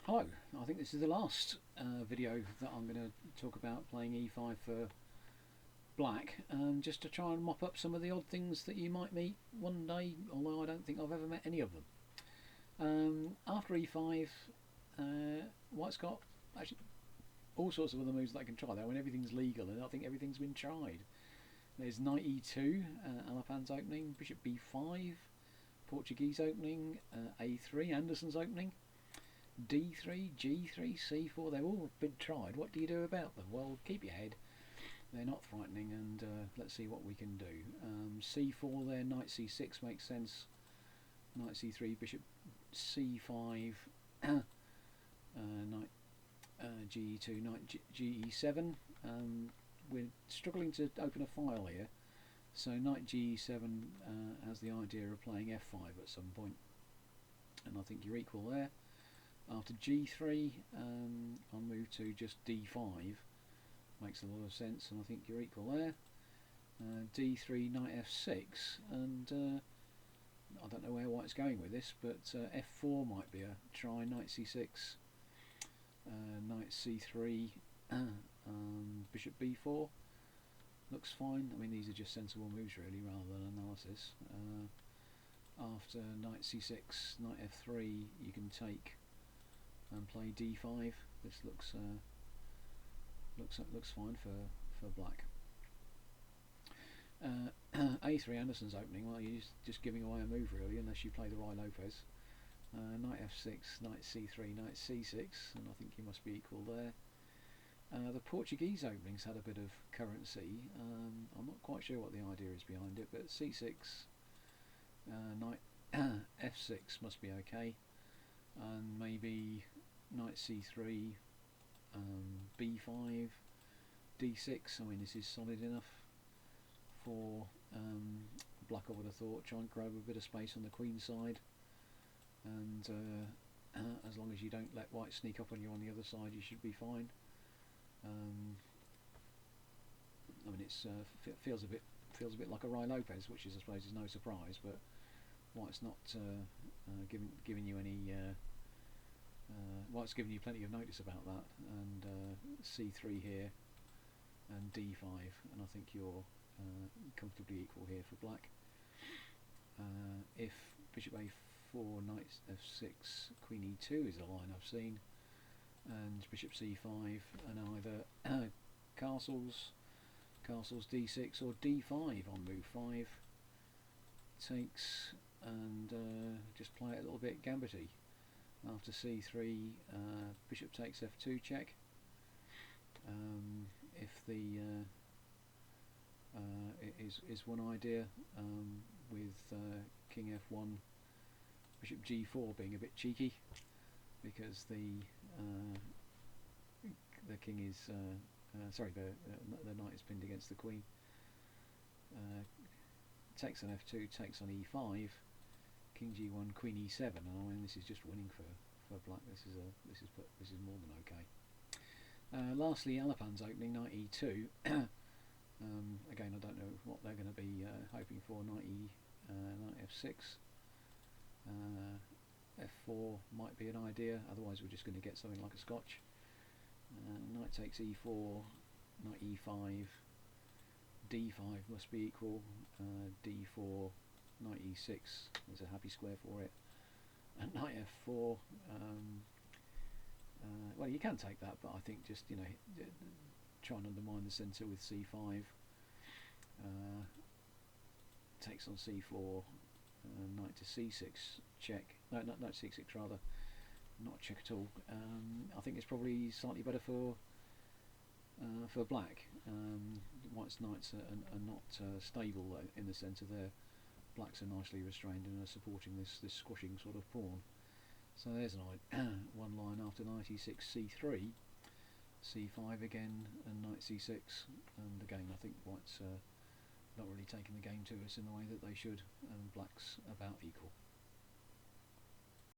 Hello, I think this is the last video that I'm going to talk about playing e5 for black, just to try and mop up some of the odd things that you might meet one day, although I don't think I've ever met any of them. After e5, white's got actually all sorts of other moves that I can try there when everything's legal, and I think everything's been tried. There's knight e2, Alapan's opening, bishop b5, Portuguese opening, a3, Anderson's opening, d3, g3, c4, they've all been tried. What do you do about them? Well, keep your head. They're not frightening, and let's see what we can do. c4 there, knight c6 makes sense. Knight c3, bishop c5, knight ge2, knight ge7. We're struggling to open a file here, so knight ge7 has the idea of playing f5 at some point, and I think you're equal there. After g3, I'll move to just d5. Makes a lot of sense, and I think you're equal there. d3, knight f6, and I don't know where white's going with this, but f4 might be a try. Knight c6, knight c3, bishop b4. Looks fine. I mean, these are just sensible moves really, rather than analysis. After knight c6, knight f3, you can take and play d5. This looks fine for black. a3, Anderson's opening. Well, you're just giving away a move really, unless you play the Rye Lopez. Knight f6, knight c3, knight c6, and I think you must be equal there. The Portuguese opening's had a bit of currency. I'm not quite sure what the idea is behind it, but c6, knight f6 must be okay, and maybe knight c3, b5, d6. I mean, this is solid enough for black, I would have thought. Try and grab a bit of space on the queen side, and as long as you don't let white sneak up on you on the other side, you should be fine. I mean, it feels a bit like a Rye Lopez, which is, I suppose, is no surprise, but white's not giving you any. White's given you plenty of notice about that, and c3 here and d5, and I think you're comfortably equal here for black. If bishop a4, knight f6, queen e2 is a line I've seen, and bishop c5, and either castles d6 or d5 on move 5 takes, and just play it a little bit gambity. After c3, bishop takes f2 check. If the is one idea, with king f1, bishop g4 being a bit cheeky, because the king is sorry, the knight is pinned against the queen. Takes on f2, takes on e5, king g1, queen e7, and I mean, this is just winning for black. This is more than okay. Lastly, Alapan's opening, knight e2. Again, I don't know what they're going to be hoping for. Knight f6, f4 might be an idea. Otherwise, we're just going to get something like a scotch. Knight takes e4, knight e5, d5 must be equal. D4, knight e6, there's a happy square for it, and knight f4. Well, you can take that, but I think just, try and undermine the centre with c5. Takes on c4, knight to c6 check. No, not knight to c6 rather, not check at all. I think it's probably slightly better for black. White's knights are not stable in the centre there. Blacks are nicely restrained and are supporting this squashing sort of pawn. So there's one line after knight e6, c3, c5 again, and knight c6. And again, I think white's not really taking the game to us in the way that they should, and black's about equal.